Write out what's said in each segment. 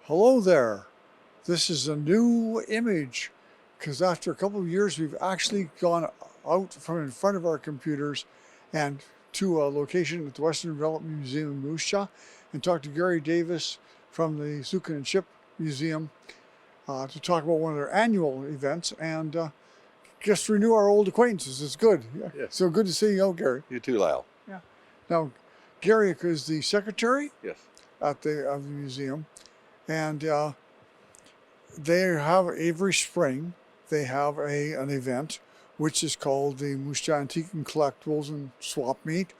Hello there. This is a new image because after a couple of years we've actually gone out from in front of our computers and to a location at the Western Development Museum in Moose Jaw and talked to Garry Davis from the Sukin and Ship Museum to talk about one of their annual events and just renew our old acquaintances. It's good. Yes. So good to see you, Garry. You too, Lyle. Yeah. Now, Garry is the secretary Yes. of the museum. And they have every spring they have an event which is called the Moose Jaw Antique and Collectibles and Swap Meet,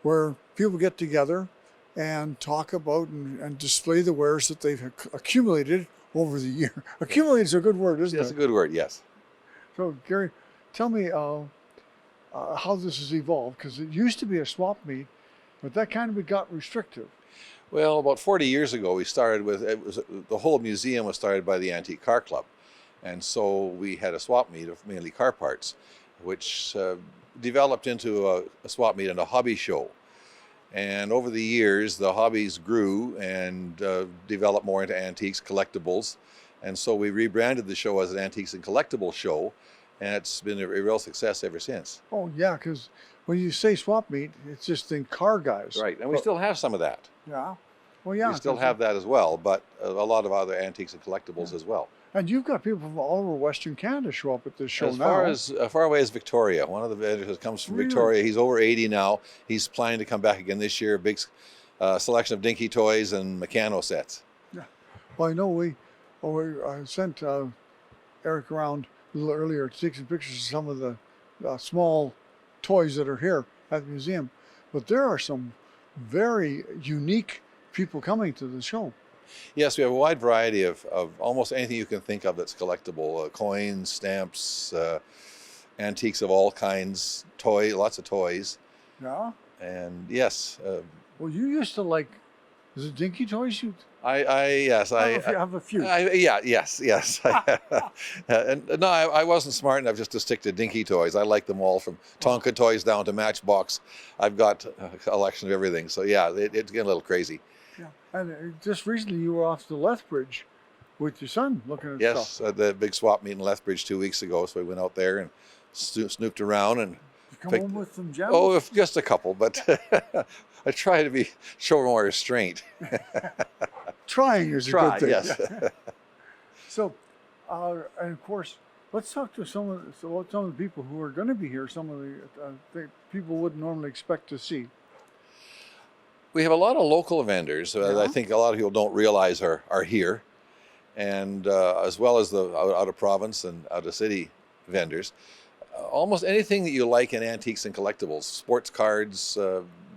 where people get together and talk about and display the wares that they've accumulated over the year. Accumulate is a good word, isn't it? That's a good word, yes. So Garry, tell me how this has evolved, because it used to be a swap meet, but that kind of got restrictive. Well, about 40 years ago, we started with, the whole museum was started by the Antique Car Club. And so we had a swap meet of mainly car parts, which developed into a swap meet and a hobby show. And over the years, the hobbies grew and developed more into antiques, collectibles. And so we rebranded the show as an Antiques and Collectibles show. And it's been a real success ever since. Oh, yeah, because when you say swap meet, it's just in car guys. Right, and we still have some of that. Yeah. Well, yeah. We still have that as well, but a lot of other antiques and collectibles as well. And you've got people from all over Western Canada show up at this show now. As far away as Victoria. One of the vendors comes from Victoria. He's over 80 now. He's planning to come back again this year. Big selection of dinky toys and Meccano sets. Yeah. Well, I know I sent Eric around a little earlier to take some pictures of some of the small toys that are here at the museum. But there are some very unique people coming to the show. Yes, we have a wide variety of almost anything you can think of that's collectible. Coins, stamps, antiques of all kinds, lots of toys. Yeah? And yes. Well, you used to like, is it dinky toys? Yes, I have a few. Yes. No, I wasn't smart enough just to stick to dinky toys. I like them all, from Tonka toys down to Matchbox. I've got a collection of everything. So yeah, it's getting a little crazy. Yeah, and just recently you were off to Lethbridge with your son looking at stuff. Yes, the big swap meet in Lethbridge 2 weeks ago. So we went out there and snooped around and. You come home with some gems? Oh, just a couple, but I try to show more restraint. Trying is a good thing. Yes. So, and of course, let's talk to some of the people who are going to be here. Some of the people wouldn't normally expect to see. We have a lot of local vendors that I think a lot of people don't realize are here, and as well as the out of province and out of city vendors. Almost anything that you like in antiques and collectibles, sports cards,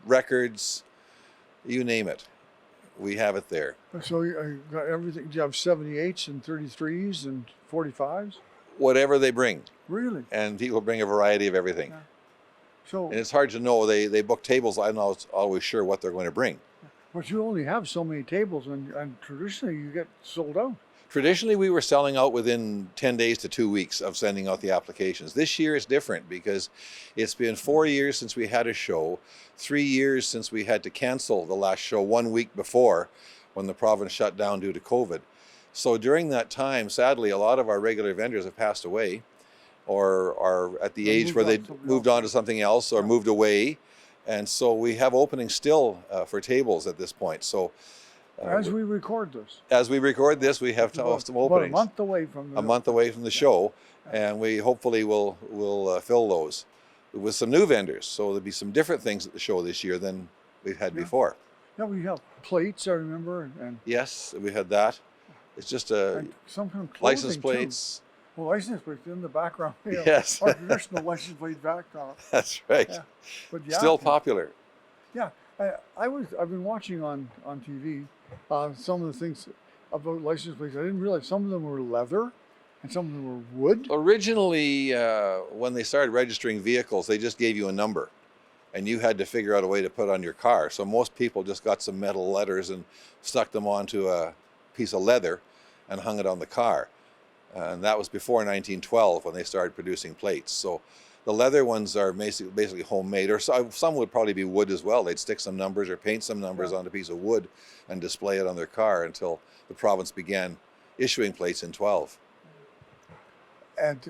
records, you name it, we have it there. So you got everything. Do you have 78s and 33s and 45s? Whatever they bring. Really? And people bring a variety of everything. Yeah. So, and it's hard to know. They book tables. I'm not always sure what they're going to bring. But you only have so many tables, and traditionally you get sold out. Traditionally, we were selling out within 10 days to 2 weeks of sending out the applications. This year is different because it's been 4 years since we had a show, 3 years since we had to cancel the last show 1 week before when the province shut down due to COVID. So during that time, sadly, a lot of our regular vendors have passed away or are at the age where they moved on to something else or moved away. And so we have openings still for tables at this point. So. As we record this. As we record this, we have some openings. About a month away from the show, and we hopefully will fill those with some new vendors. So there'll be some different things at the show this year than we've had before. Yeah, we have plates, I remember. And yes, we had that. It's just some kind of license plates. Too. Well, license plates in the background. Yes. Our traditional license plate background. That's right. Yeah. But still popular. Yeah, I've been watching on TV. Some of the things about license plates, I didn't realize some of them were leather and some of them were wood. Originally, when they started registering vehicles, they just gave you a number and you had to figure out a way to put on your car. So most people just got some metal letters and stuck them onto a piece of leather and hung it on the car. And that was before 1912 when they started producing plates. So The leather ones are basically homemade, or some would probably be wood as well. They'd stick some numbers or paint some numbers on a piece of wood and display it on their car until the province began issuing plates in 12. And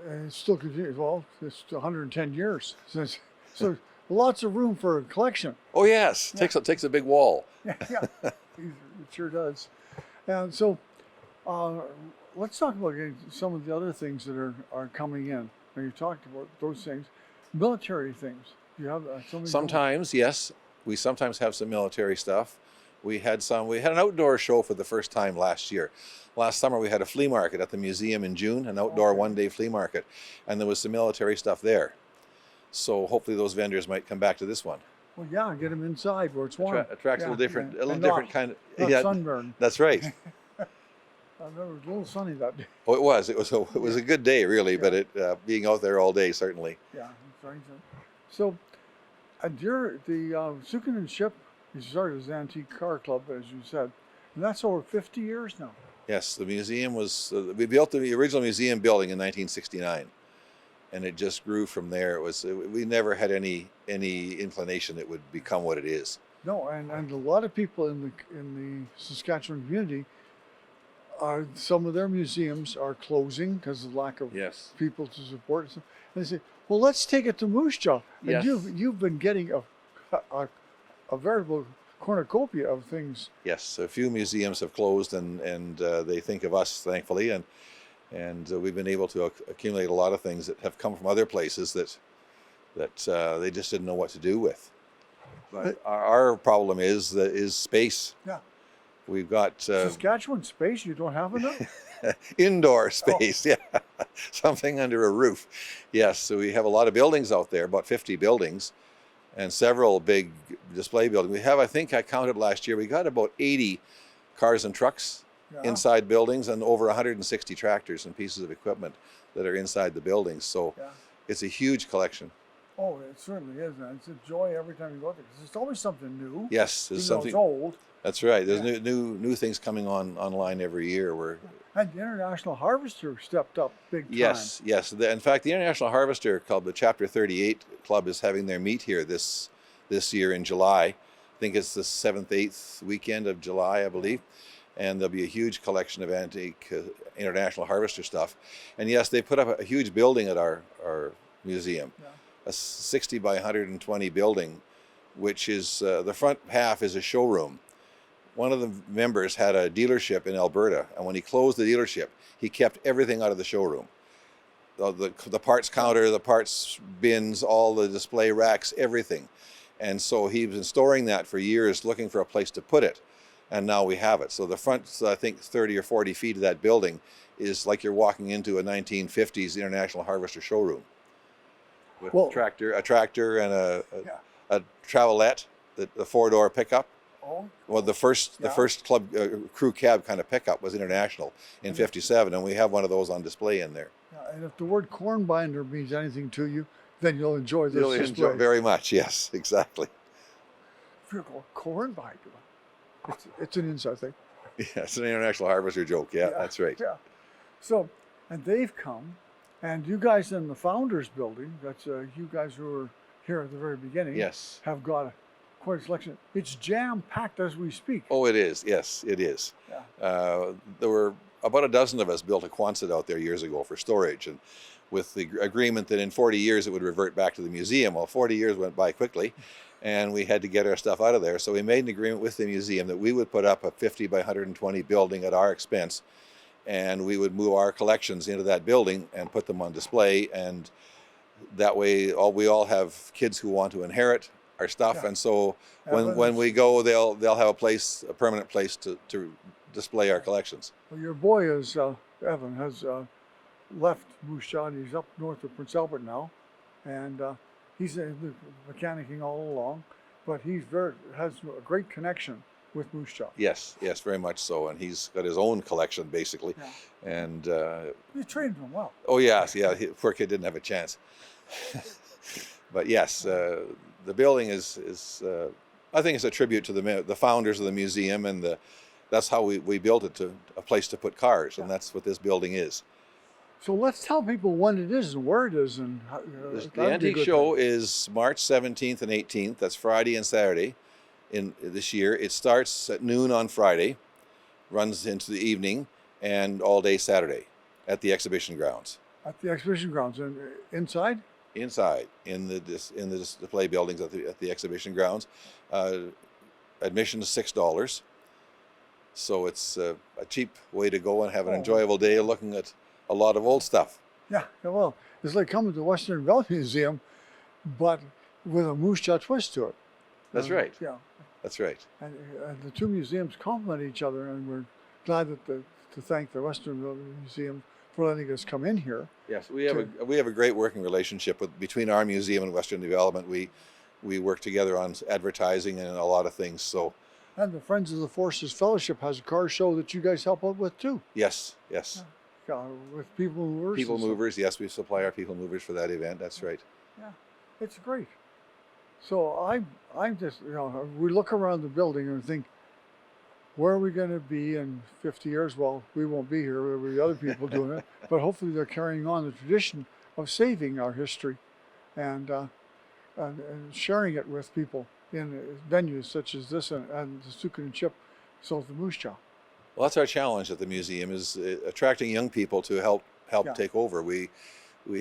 it still continues. Well, it's 110 years since, so lots of room for a collection. Oh yes, takes a big wall. Yeah, it sure does. And so, let's talk about some of the other things that are coming in. Now you talked about those things, military things. Do you have something? Sometimes, yes, we sometimes have some military stuff. We had an outdoor show for the first time last year. Last summer we had a flea market at the museum in June, an outdoor one-day flea market, and there was some military stuff there. So hopefully those vendors might come back to this one. Well, yeah, get them inside where it's warm. Attracts a little different kind of. Not sunburn. That's right. It was a little sunny that day. Oh, it was. It was a good day, really. But it being out there all day, certainly. Yeah, very good. So, the Sukin and Ship, you started as an antique car club, as you said, and that's over 50 years now. Yes, the museum was. We built the original museum building in 1969, and it just grew from there. We never had any inclination it would become what it is. No, and a lot of people in the Saskatchewan community. Some of their museums are closing because of lack of people to support it. And they say, "Well, let's take it to Moose Jaw." And you've been getting a veritable cornucopia of things. Yes, a few museums have closed, and they think of us, thankfully, and we've been able to accumulate a lot of things that have come from other places that they just didn't know what to do with. But our problem is space. Yeah. We've got Saskatchewan space. You don't have enough. Indoor space, yeah, something under a roof. Yes, so we have a lot of buildings out there, about 50 buildings, and several big display buildings. We have, I think I counted last year, we got about 80 cars and trucks inside buildings, and over 160 tractors and pieces of equipment that are inside the buildings. So it's a huge collection. Oh, it certainly is, man. It's a joy every time you go there because it's always something new. Yes, there's something. It's old. That's right. There's new things coming online every year. And the International Harvester stepped up big time. Yes. In fact, the International Harvester Club, the Chapter 38 Club, is having their meet here this year in July. I think it's the 7th, 8th weekend of July, I believe. And there'll be a huge collection of antique International Harvester stuff. And yes, they put up a huge building at our museum, a 60 by 120 building, which is the front half is a showroom. One of the members had a dealership in Alberta, and when he closed the dealership, he kept everything out of the showroom. The parts counter, the parts bins, all the display racks, everything. And so he's been storing that for years, looking for a place to put it. And now we have it. So the front, I think, 30 or 40 feet of that building is like you're walking into a 1950s International Harvester showroom. With a tractor and a travelette, the 4-door pickup. Well, the first club crew cab kind of pickup was International in '57, and we have one of those on display in there. Yeah, and if the word corn binder means anything to you, then you'll enjoy this display. You'll enjoy very much. Yes, exactly. If you're going corn binder, it's an inside thing. Yeah, it's an International Harvester joke. Yeah, that's right. Yeah. So, and they've come, and you guys in the Founders Building, that's you guys who were here at the very beginning. Yes. Have got quite a selection. It's jam-packed as we speak. Oh, it is. Yes, it is. Yeah. There were about a dozen of us built a Quonset out there years ago for storage, and with the agreement that in 40 years it would revert back to the museum. Well, 40 years went by quickly, and we had to get our stuff out of there. So we made an agreement with the museum that we would put up a 50 by 120 building at our expense, and we would move our collections into that building and put them on display. And that way, we all have kids who want to inherit our stuff, and so when we go, they'll have a permanent place to display our collections. Well, your boy is Evan has left Moose Jaw, and he's up north of Prince Albert now, and he's in mechanicking all along, but he has a great connection with Moose Jaw. Yes, very much so, and he's got his own collection basically, and you trained him well. Oh yes, poor kid didn't have a chance. But yes, the building is I think it's a tribute to the founders of the museum, and that's how we built it, to a place to put cars, and that's what this building is. So let's tell people when it is and where it is, and The antique show is March 17th and 18th. That's Friday and Saturday in this year. It starts at noon on Friday, runs into the evening, and all day Saturday at the exhibition grounds. At the exhibition grounds, and inside. Inside in the display buildings at the exhibition grounds. Admission is $6, so it's a cheap way to go and have an enjoyable day looking at a lot of old stuff. Yeah, well, it's like coming to the Western Valley Museum, but with a moose jaw twist to it. That's right. Yeah, that's right. And the two museums complement each other, and we're glad that to thank the Western Valley Museum for letting us come in here. Yes, we have a great working relationship between our museum and Western Development. We work together on advertising and a lot of things. So. And the Friends of the Forces Fellowship has a car show that you guys help out with too. Yes, yes. With people movers. People movers, yes, we supply our people movers for that event. That's right. Yeah, it's great. So I'm just, we look around the building and think, where are we going to be in 50 years? Well, we won't be here. There'll be other people doing it, but hopefully they're carrying on the tradition of saving our history and sharing it with people in venues such as this and the Sukin and Chip sold the moose jaw. Well, that's our challenge at the museum, is attracting young people to help take over. We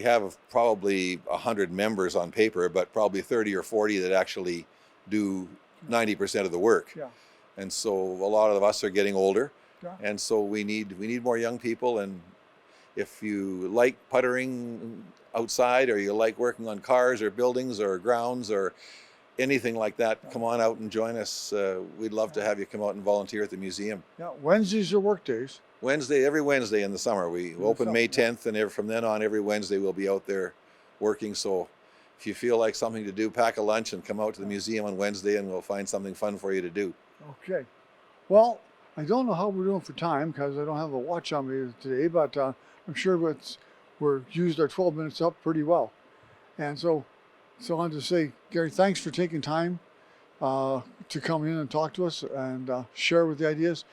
have probably 100 members on paper, but probably 30 or 40 that actually do 90% of the work. Yeah. And so a lot of us are getting older, and so we need more young people. And if you like puttering outside, or you like working on cars or buildings or grounds or anything like that, come on out and join us. We'd love to have you come out and volunteer at the museum. Yeah, Wednesdays are work days. Every Wednesday in the summer. We open May 10th, and from then on, every Wednesday we'll be out there working. So if you feel like something to do, pack a lunch and come out to the museum on Wednesday, and we'll find something fun for you to do. Okay. Well, I don't know how we're doing for time because I don't have a watch on me today, but I'm sure we're used our 12 minutes up pretty well. And so I wanted to say, Garry, thanks for taking time to come in and talk to us and share with the ideas.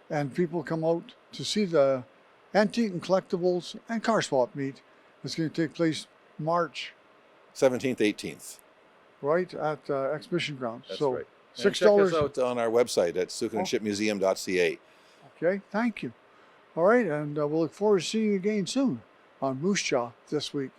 And people come out to see the Antique and Collectibles and Car Swap meet. It's going to take place March 17th, 18th. Right at Exhibition Grounds. That's so right. $6. Check us out on our website at sukinandshipmuseum.ca. Okay, thank you. All right, and we'll look forward to seeing you again soon on Moose Jaw this week.